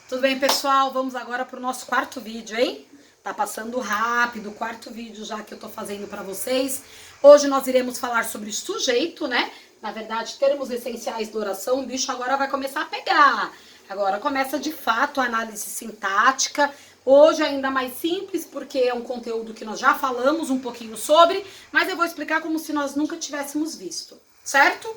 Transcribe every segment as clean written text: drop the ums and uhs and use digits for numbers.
Tudo bem, pessoal? Vamos agora para o nosso quarto vídeo, hein? Tá passando rápido, o quarto vídeo já que eu tô fazendo para vocês. Hoje nós iremos falar sobre sujeito, né? Na verdade, termos essenciais da oração, o bicho agora vai começar a pegar. Agora começa de fato a análise sintática. Hoje ainda mais simples, porque é um conteúdo que nós já falamos um pouquinho sobre, mas eu vou explicar como se nós nunca tivéssemos visto, certo?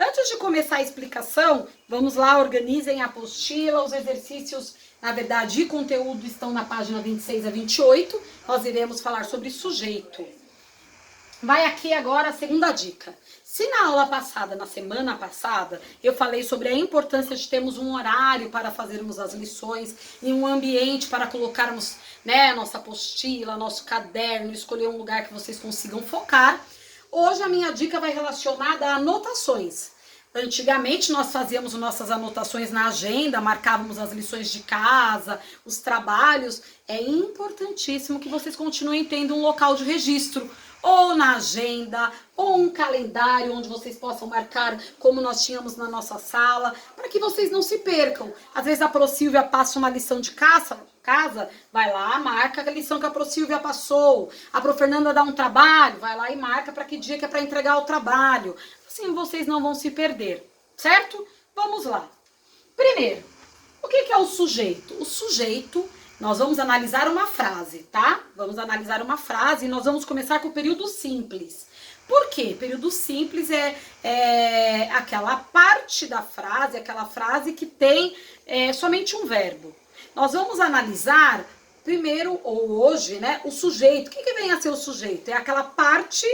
Antes de começar a explicação, vamos lá, organizem a apostila, os exercícios, na verdade, e conteúdo estão na página 26 a 28, nós iremos falar sobre sujeito. Vai aqui agora a segunda dica. Se na aula passada, na semana passada, eu falei sobre a importância de termos um horário para fazermos as lições e um ambiente para colocarmos, né, nossa apostila, nosso caderno, escolher um lugar que vocês consigam focar, hoje a minha dica vai relacionada a anotações. Antigamente nós fazíamos nossas anotações na agenda, marcávamos as lições de casa, os trabalhos. É importantíssimo que vocês continuem tendo um local de registro, ou na agenda, ou um calendário onde vocês possam marcar como nós tínhamos na nossa sala, para que vocês não se percam. Às vezes a Prosílvia passa uma lição de casa, vai lá, marca a lição que a Prosílvia passou. A Profernanda dá um trabalho, vai lá e marca para que dia que é para entregar o trabalho. Assim vocês não vão se perder, certo? Vamos lá. Primeiro, o que é o sujeito? O sujeito, nós vamos analisar uma frase, tá? Vamos analisar uma frase e nós vamos começar com o período simples. Por quê? Período simples é aquela parte da frase, aquela frase que tem somente um verbo. Nós vamos analisar primeiro, ou hoje, né, o sujeito. O que vem a ser o sujeito? É aquela parte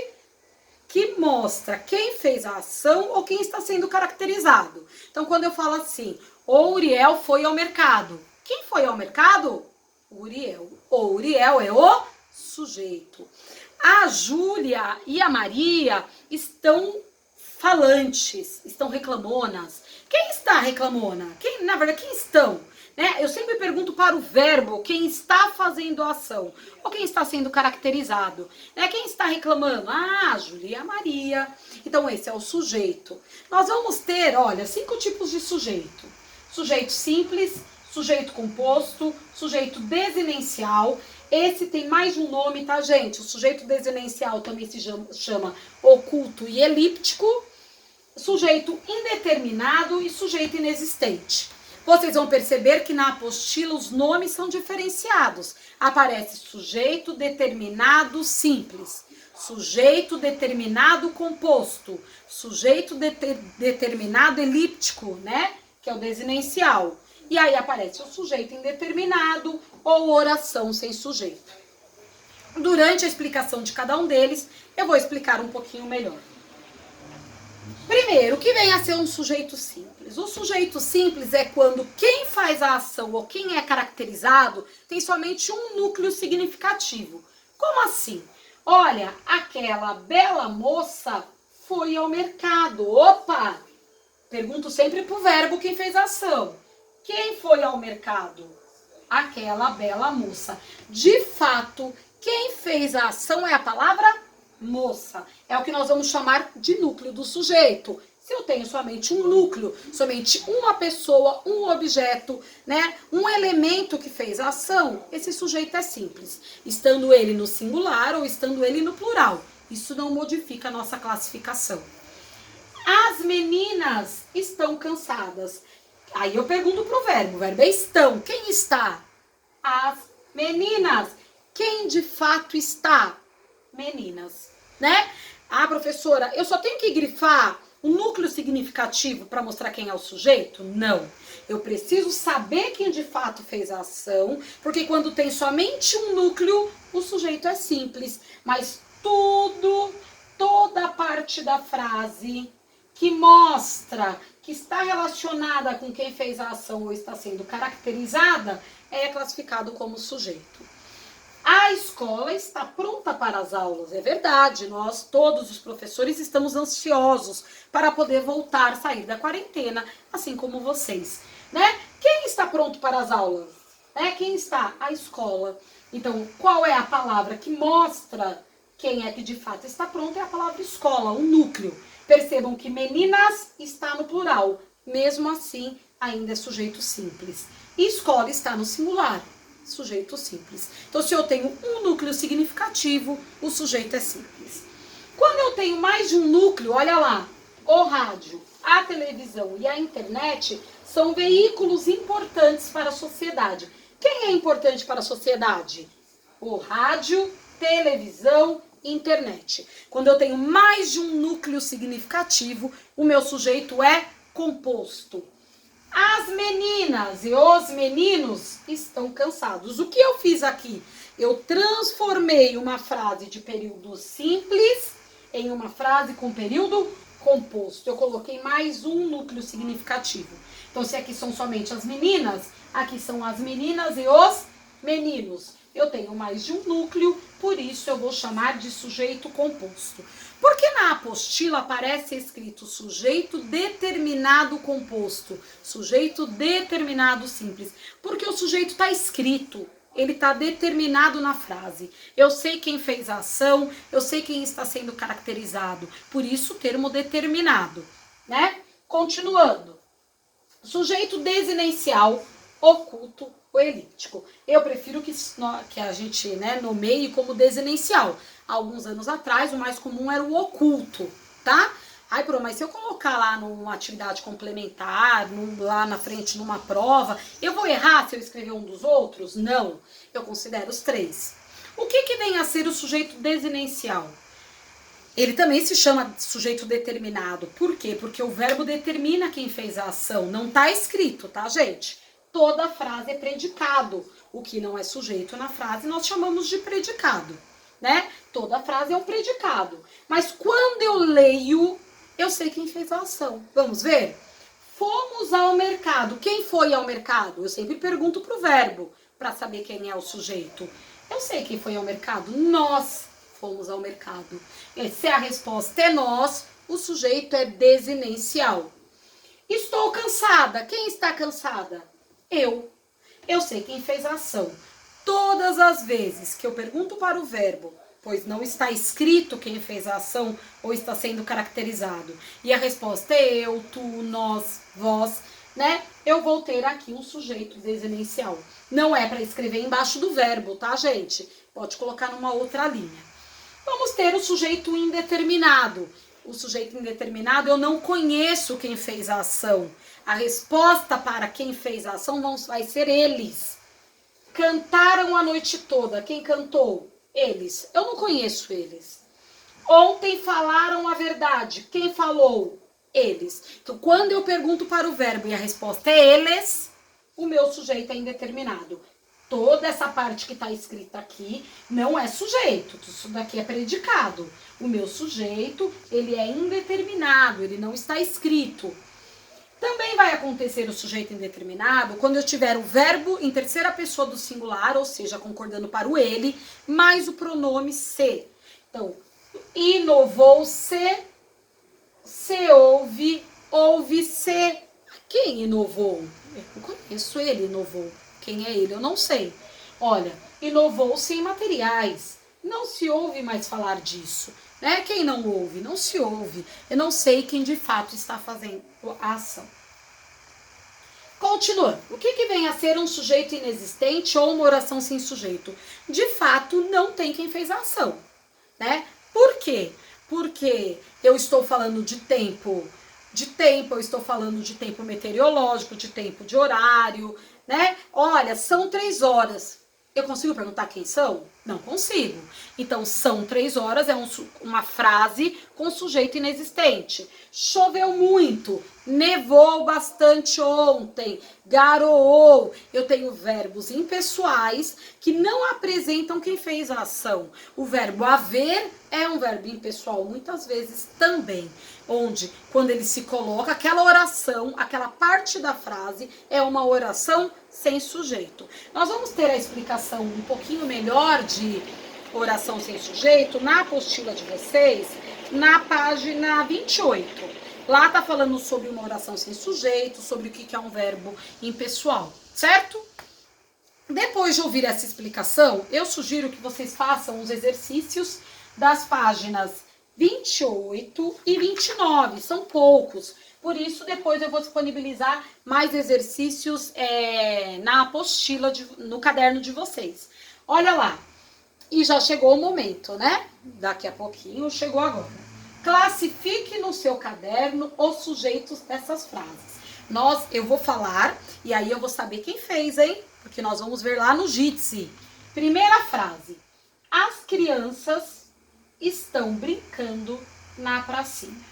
que mostra quem fez a ação ou quem está sendo caracterizado. Então, quando eu falo assim, o Uriel foi ao mercado. Quem foi ao mercado? Uriel. O Uriel é o sujeito. A Júlia e a Maria estão falantes, estão reclamonas. Quem está reclamona? Na verdade, quem estão? Né? Eu sempre pergunto para o verbo quem está fazendo a ação ou quem está sendo caracterizado. Né? Quem está reclamando? Ah, a Júlia e a Maria. Então esse é o sujeito. Nós vamos ter, olha, 5 tipos de sujeito. Sujeito simples, sujeito composto, sujeito desinencial. Esse tem mais de um nome, tá, gente? O sujeito desinencial também se chama oculto e elíptico. Sujeito indeterminado e sujeito inexistente. Vocês vão perceber que na apostila os nomes são diferenciados. Aparece sujeito determinado simples, sujeito determinado composto, sujeito determinado elíptico, né? Que é o desinencial. E aí aparece o sujeito indeterminado ou oração sem sujeito. Durante a explicação de cada um deles, eu vou explicar um pouquinho melhor. Primeiro, o que vem a ser um sujeito simples? O sujeito simples é quando quem faz a ação ou quem é caracterizado tem somente um núcleo significativo. Como assim? Olha, aquela bela moça foi ao mercado. Opa! Pergunto sempre pro verbo quem fez a ação. Quem foi ao mercado? Aquela bela moça. De fato, quem fez a ação é a palavra moça. É o que nós vamos chamar de núcleo do sujeito. Se eu tenho somente um núcleo, somente uma pessoa, um objeto, né, um elemento que fez a ação, esse sujeito é simples. Estando ele no singular ou estando ele no plural. Isso não modifica a nossa classificação. As meninas estão cansadas. Aí eu pergunto pro verbo. O verbo é estão. Quem está? As meninas. Quem de fato está? Meninas, né? Ah, professora, eu só tenho que grifar o núcleo significativo para mostrar quem é o sujeito? Não. Eu preciso saber quem de fato fez a ação, porque quando tem somente um núcleo, o sujeito é simples. Mas toda a parte da frase que mostra que está relacionada com quem fez a ação ou está sendo caracterizada é classificado como sujeito. A escola está pronta para as aulas, é verdade, nós todos os professores estamos ansiosos para poder voltar, sair da quarentena, assim como vocês, né? Quem está pronto para as aulas? Quem está? A escola. Então, qual é a palavra que mostra quem é que de fato está pronto? É a palavra escola, um núcleo. Percebam que meninas está no plural, mesmo assim ainda é sujeito simples. E escola está no singular, sujeito simples. Então, se eu tenho um núcleo significativo, o sujeito é simples. Quando eu tenho mais de um núcleo, olha lá, o rádio, a televisão e a internet são veículos importantes para a sociedade. Quem é importante para a sociedade? O rádio, televisão, internet. Quando eu tenho mais de um núcleo significativo, o meu sujeito é composto. As meninas e os meninos estão cansados. O que eu fiz aqui? Eu transformei uma frase de período simples em uma frase com período composto. Eu coloquei mais um núcleo significativo. Então, se aqui são somente as meninas, aqui são as meninas e os meninos. Eu tenho mais de um núcleo, por isso eu vou chamar de sujeito composto. Porque na apostila aparece escrito sujeito determinado composto, sujeito determinado simples? Porque o sujeito está escrito, ele está determinado na frase. Eu sei quem fez a ação, eu sei quem está sendo caracterizado, por isso o termo determinado, né? Continuando. Sujeito desinencial, oculto ou elíptico. Eu prefiro que a gente, né, nomeie como desinencial. Há alguns anos atrás, o mais comum era o oculto, tá? Ai, Pro, mas se eu colocar lá numa atividade complementar, lá na frente numa prova, eu vou errar se eu escrever um dos outros? Não, eu considero os três. O que vem a ser o sujeito desinencial? Ele também se chama sujeito determinado. Por quê? Porque o verbo determina quem fez a ação. Não está escrito, tá, gente? Toda frase é predicado. O que não é sujeito na frase nós chamamos de predicado, né? Toda frase é um predicado. Mas quando eu leio, eu sei quem fez a ação. Vamos ver? Fomos ao mercado. Quem foi ao mercado? Eu sempre pergunto pro verbo para saber quem é o sujeito. Eu sei quem foi ao mercado. Nós fomos ao mercado. E se a resposta é nós, o sujeito é desinencial. Estou cansada. Quem está cansada? Eu. Eu sei quem fez a ação. Todas as vezes que eu pergunto para o verbo, pois não está escrito quem fez a ação ou está sendo caracterizado, e a resposta é eu, tu, nós, vós, né? Eu vou ter aqui um sujeito desinencial. Não é para escrever embaixo do verbo, tá, gente? Pode colocar numa outra linha. Vamos ter o sujeito indeterminado. O sujeito indeterminado, eu não conheço quem fez a ação. A resposta para quem fez a ação vai ser eles. Cantaram a noite toda. Quem cantou? Eles. Eu não conheço eles. Ontem falaram a verdade. Quem falou? Eles. Então, quando eu pergunto para o verbo e a resposta é eles, o meu sujeito é indeterminado. Toda essa parte que está escrita aqui não é sujeito, isso daqui é predicado. O meu sujeito, ele é indeterminado, ele não está escrito. Também vai acontecer o sujeito indeterminado quando eu tiver o verbo em terceira pessoa do singular, ou seja, concordando para o ele, mais o pronome se. Então, inovou-se, se ouve, ouve-se. Quem inovou? Eu não conheço ele, inovou. Quem é ele? Eu não sei. Olha, inovou-se em materiais. Não se ouve mais falar disso. Né? Quem não ouve? Não se ouve. Eu não sei quem de fato está fazendo a ação. Continuando. O que vem a ser um sujeito inexistente ou uma oração sem sujeito? De fato, não tem quem fez a ação. Né? Por quê? Porque eu estou falando de tempo. Eu estou falando de tempo meteorológico, de tempo de horário, né? Olha, são 3 horas. Eu consigo perguntar quem são? Não consigo. Então, são 3 horas é uma frase com sujeito inexistente. Choveu muito, nevou bastante ontem, garoou. Eu tenho verbos impessoais que não apresentam quem fez a ação. O verbo haver é um verbo impessoal muitas vezes também, onde quando ele se coloca, aquela oração, aquela parte da frase é uma oração sem sujeito. Nós vamos ter a explicação um pouquinho melhor de oração sem sujeito na apostila de vocês, na página 28. Lá tá falando sobre uma oração sem sujeito, sobre o que é um verbo impessoal, certo? Depois de ouvir essa explicação, eu sugiro que vocês façam os exercícios das páginas 28 e 29. São poucos, Por isso, depois eu vou disponibilizar mais exercícios na apostila, no caderno de vocês. Olha lá. E já chegou o momento, né? Daqui a pouquinho, chegou agora. Classifique no seu caderno os sujeitos dessas frases. Eu vou falar e aí eu vou saber quem fez, hein? Porque nós vamos ver lá no Jitsi. Primeira frase. As crianças estão brincando na pracinha.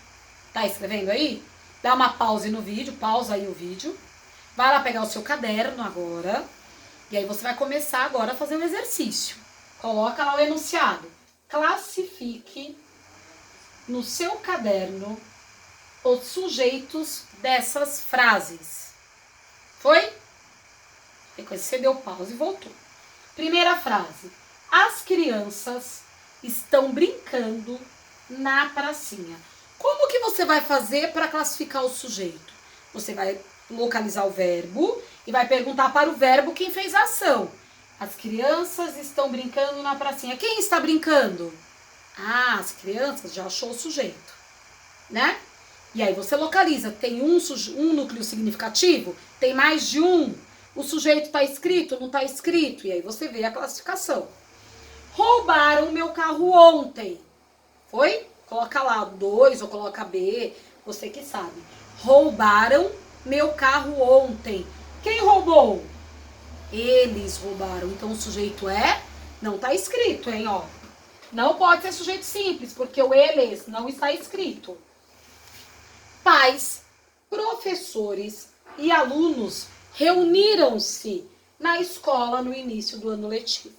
Tá escrevendo aí? Dá uma pause no vídeo, pausa aí o vídeo. Vai lá pegar o seu caderno agora. E aí você vai começar agora a fazer um exercício. Coloca lá o enunciado. Classifique no seu caderno os sujeitos dessas frases. Foi? Depois você deu pausa e voltou. Primeira frase. As crianças estão brincando na pracinha. Como que você vai fazer para classificar o sujeito? Você vai localizar o verbo e vai perguntar para o verbo quem fez a ação. As crianças estão brincando na pracinha. Quem está brincando? Ah, as crianças, já achou o sujeito, né? E aí você localiza, tem um núcleo significativo? Tem mais de um? O sujeito está escrito, não está escrito? E aí você vê a classificação. Roubaram meu carro ontem. Foi? Coloca lá 2 ou coloca B, você que sabe. Roubaram meu carro ontem. Quem roubou? Eles roubaram. Então o sujeito não tá escrito, hein, ó. Não pode ser sujeito simples, porque o eles não está escrito. Pais, professores e alunos reuniram-se na escola no início do ano letivo.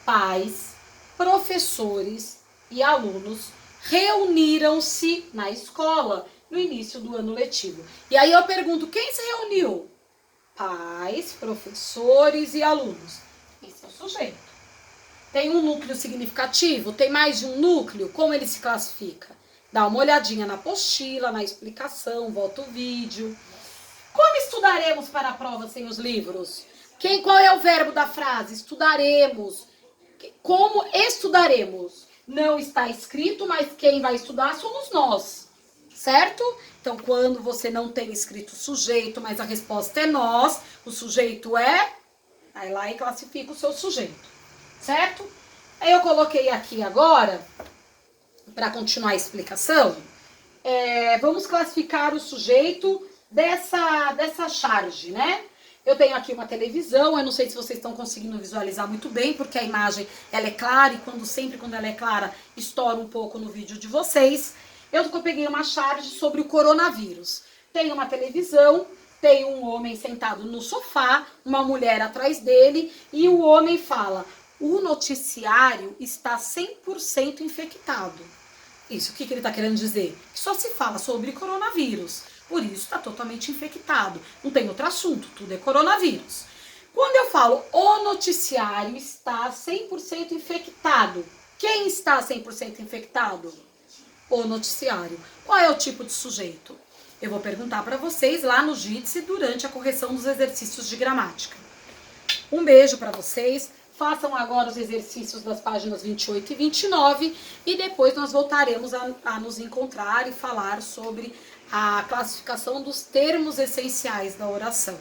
Pais, professores e alunos reuniram-se na escola no início do ano letivo. E aí eu pergunto, quem se reuniu? Pais, professores e alunos. Esse é o sujeito. Tem um núcleo significativo? Tem mais de um núcleo? Como ele se classifica? Dá uma olhadinha na apostila, na explicação, volta o vídeo. Como estudaremos para a prova sem os livros? Qual é o verbo da frase? Estudaremos. Como estudaremos? Não está escrito, mas quem vai estudar somos nós. Certo? Então, quando você não tem escrito sujeito, mas a resposta é nós, o sujeito vai lá e classifica o seu sujeito. Certo? Aí eu coloquei aqui agora, para continuar a explicação, vamos classificar o sujeito dessa charge, né? Eu tenho aqui uma televisão, eu não sei se vocês estão conseguindo visualizar muito bem, porque a imagem ela é clara e sempre quando ela é clara, estoura um pouco no vídeo de vocês. Eu peguei uma charge sobre o coronavírus. Tem uma televisão, tem um homem sentado no sofá, uma mulher atrás dele, e o homem fala, o noticiário está 100% infectado. Isso, o que ele está querendo dizer? Que só se fala sobre coronavírus, por isso está totalmente infectado. Não tem outro assunto, tudo é coronavírus. Quando eu falo, o noticiário está 100% infectado, quem está 100% infectado? O noticiário. Qual é o tipo de sujeito? Eu vou perguntar para vocês lá no Jitsi durante a correção dos exercícios de gramática. Um beijo para vocês. Façam agora os exercícios das páginas 28 e 29 e depois nós voltaremos a nos encontrar e falar sobre a classificação dos termos essenciais da oração.